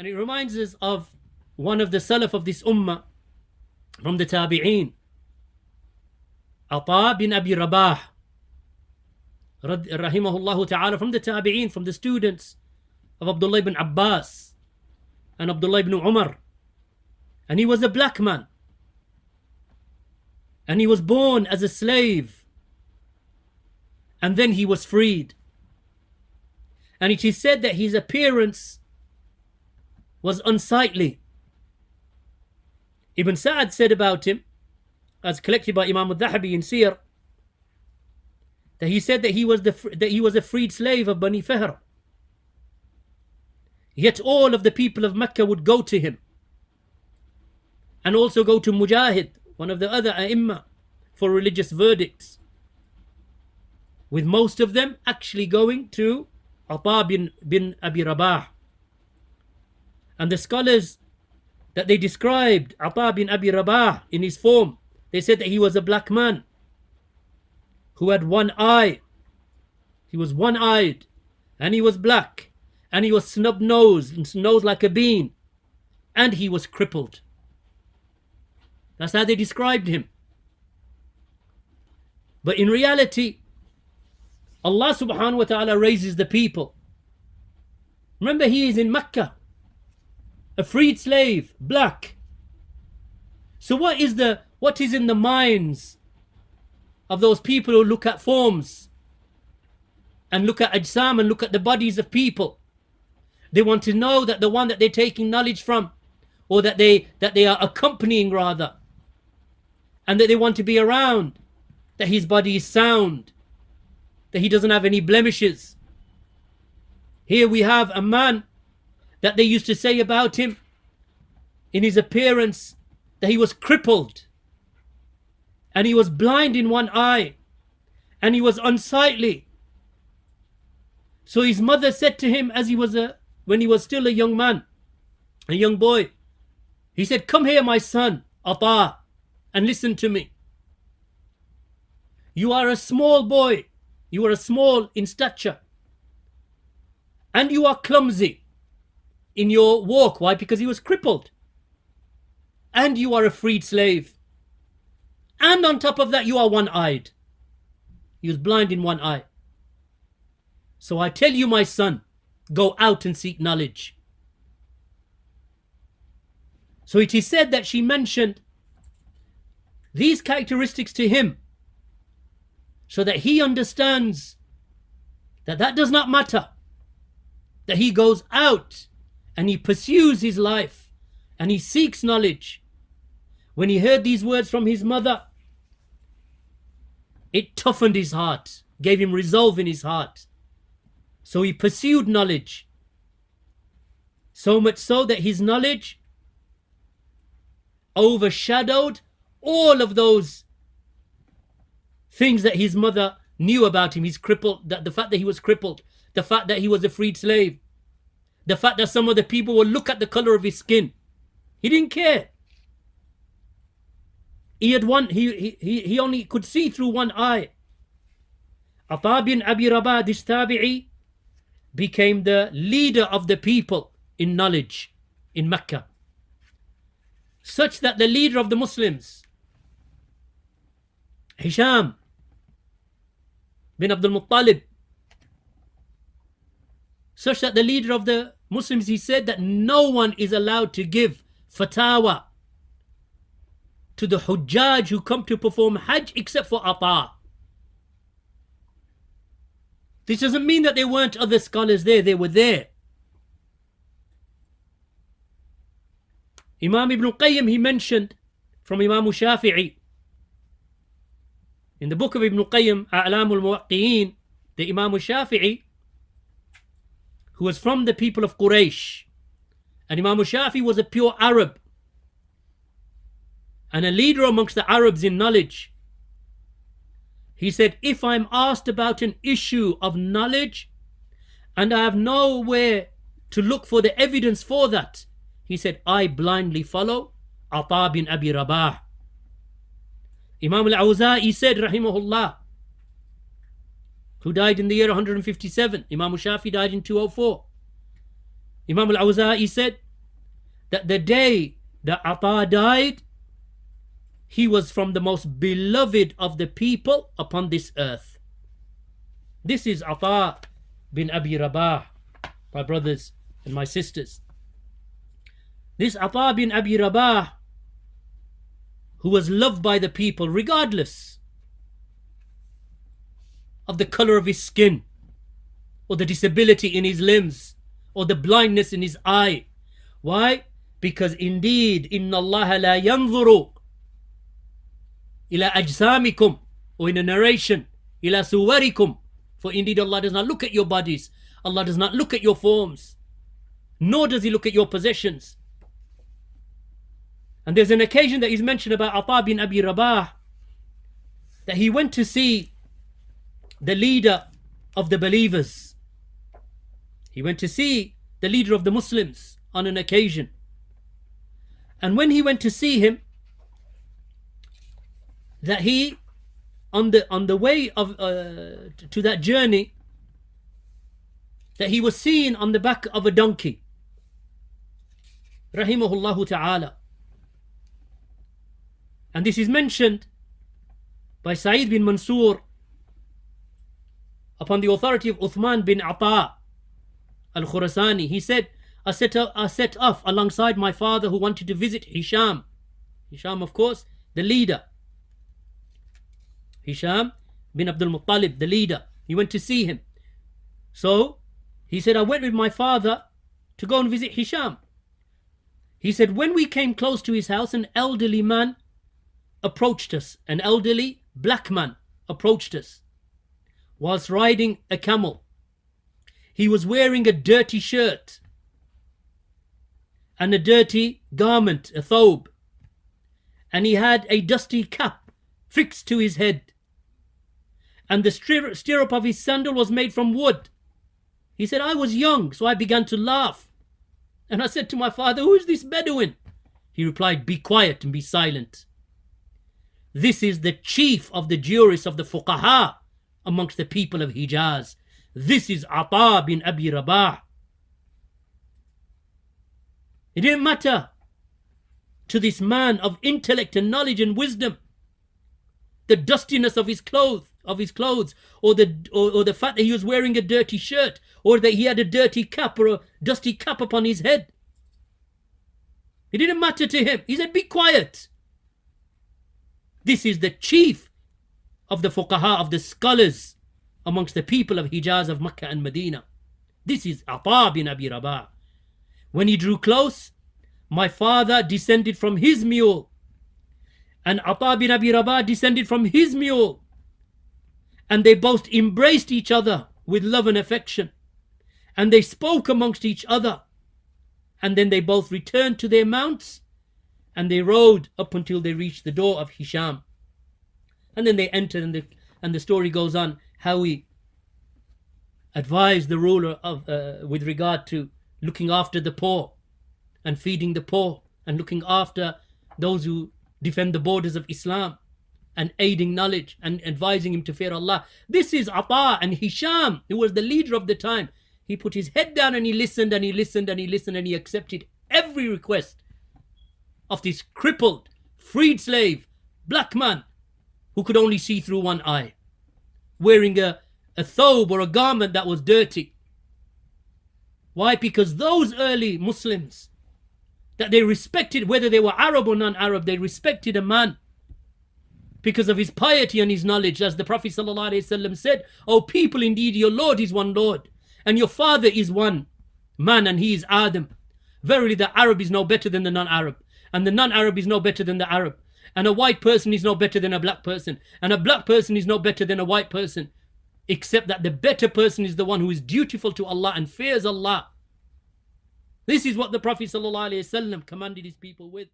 And it reminds us of one of the Salaf of this Ummah from the Tabi'een, Ataa bin Abi Rabah, rahimahullah ta'ala, from the Tabi'een, from the students of Abdullah ibn Abbas and Abdullah ibn Umar. And he was a black man. And he was born as a slave. And then he was freed. And it is said that his appearance was unsightly. Ibn Sa'ad said about him, as collected by Imam al-Dhahabi in Siyar, that he said that he was a freed slave of Bani Fihr. Yet all of the people of Mecca would go to him, and also go to Mujahid, one of the other A'imma, for religious verdicts, with most of them actually going to Ataa bin Abi Rabah. And the scholars that they described Ataa bin Abi Rabah in his form, they said that he was a black man who had one eye. He was one-eyed, and he was black, and he was snub-nosed, nose like a bean, and he was crippled. That's how they described him. But in reality, Allah subhanahu wa ta'ala raises the people. Remember, he is in Mecca, a freed slave, black. So what is in the minds of those people who look at forms and look at ajsam and look at the bodies of people? They want to know that the one that they're taking knowledge from, or that they are accompanying rather, and that they want to be around, that his body is sound, that he doesn't have any blemishes. Here we have a man that they used to say about him in his appearance that he was crippled, and he was blind in one eye, and he was unsightly. So his mother said to him, when he was still a young man, a young boy, he said, "Come here, my son, Ataa, and listen to me. You are a small boy, you are small in stature, and you are clumsy in your walk." Why? Because he was crippled. "And you are a freed slave. And on top of that, you are one-eyed." He was blind in one eye. "So I tell you, my son, go out and seek knowledge." So it is said that she mentioned these characteristics to him, so that he understands that that does not matter, that he goes out and he pursues his life and he seeks knowledge. When he heard these words from his mother, it toughened his heart, gave him resolve in his heart. So he pursued knowledge, so much so that his knowledge overshadowed all of those things that his mother knew about him. He's crippled, that the fact that he was crippled, the fact that he was a freed slave, the fact that some of the people would look at the color of his skin. He didn't care. He only could see through one eye. Ataa bin Abi Rabah, this Tabi'i, became the leader of the people in knowledge in Mecca, such that the leader of the Muslims, Hisham bin Abdul Muttalib, such that the leader of the Muslims, he said that no one is allowed to give fatawa to the Hujjaj who come to perform Hajj except for Ataa. This doesn't mean that there weren't other scholars there, they were there. Imam Ibn Qayyim, he mentioned from Imam Shafi'i, in the book of Ibn Qayyim, A'lam al-Muwaqqi'een, the Imam Shafi'i, who was from the people of Quraysh, and Imam Shafi'i was a pure Arab and a leader amongst the Arabs in knowledge. He said, if I'm asked about an issue of knowledge and I have nowhere to look for the evidence for that, he said, I blindly follow Ataa bin Abi Rabah. Imam al-Awza'i said, rahimahullah, who died in the year 157, Imam Shafi died in 204. Imam al-Awza'i said that the day that Ataa died, he was from the most beloved of the people upon this earth. This is Ataa bin Abi Rabah, my brothers and my sisters. This Ataa bin Abi Rabah, who was loved by the people regardless of the color of his skin, or the disability in his limbs, or the blindness in his eye. Why? Because indeed, Inna Allah la yanzuru ila ajsamikum, or in a narration, ila suwarikum, for indeed Allah does not look at your bodies, Allah does not look at your forms, nor does He look at your possessions. And there's an occasion that is mentioned about Ataa bin Abi Rabah, that he went to see the leader of the believers. He went to see the leader of the Muslims on an occasion. And when he went to see him, that he, on the way of to that journey, that he was seen on the back of a donkey. Rahimahullahu ta'ala. And this is mentioned by Sa'id bin Mansur upon the authority of Uthman bin Ataa al-Khurasani. He said, I set off alongside my father who wanted to visit Hisham. Hisham, of course, the leader. Hisham bin Abdul Muttalib, the leader. He went to see him. So, he said, I went with my father to go and visit Hisham. He said, when we came close to his house, an elderly man approached us. An elderly black man approached us whilst riding a camel. He was wearing a dirty shirt and a dirty garment, a thobe, and he had a dusty cap fixed to his head, and the stirrup of his sandal was made from wood. He said, I was young, so I began to laugh, and I said to my father, who is this Bedouin? He replied, be quiet and be silent. This is the chief of the jurists of the fuqaha amongst the people of Hijaz. This is Ataa bin Abi Rabah. It didn't matter to this man of intellect and knowledge and wisdom the dustiness of his clothes, or the fact that he was wearing a dirty shirt, or that he had a dirty cap or a dusty cap upon his head. It didn't matter to him. He said, be quiet. This is the chief of the fuqaha, of the scholars amongst the people of Hijaz, of Makkah and Medina. This is Ataa bin Abi Rabah. When he drew close, my father descended from his mule, and Ataa bin Abi Rabah descended from his mule, and they both embraced each other with love and affection, and they spoke amongst each other, and then they both returned to their mounts, and they rode up until they reached the door of Hisham. And then they entered, and the story goes on how he advised the ruler of with regard to looking after the poor and feeding the poor and looking after those who defend the borders of Islam and aiding knowledge and advising him to fear Allah. This is Ataa. And Hisham, who was the leader of the time, he put his head down and he listened and he listened and he listened and he accepted every request of this crippled, freed slave, black man who could only see through one eye, wearing a thobe or a garment that was dirty. Why? Because those early Muslims, that they respected, whether they were Arab or non-Arab, they respected a man because of his piety and his knowledge. As the Prophet ﷺ said, O people, indeed your Lord is one Lord, and your father is one man, and he is Adam. Verily the Arab is no better than the non-Arab, and the non-Arab is no better than the Arab, and a white person is no better than a black person, and a black person is no better than a white person, except that the better person is the one who is dutiful to Allah and fears Allah. This is what the Prophet ﷺ commanded his people with.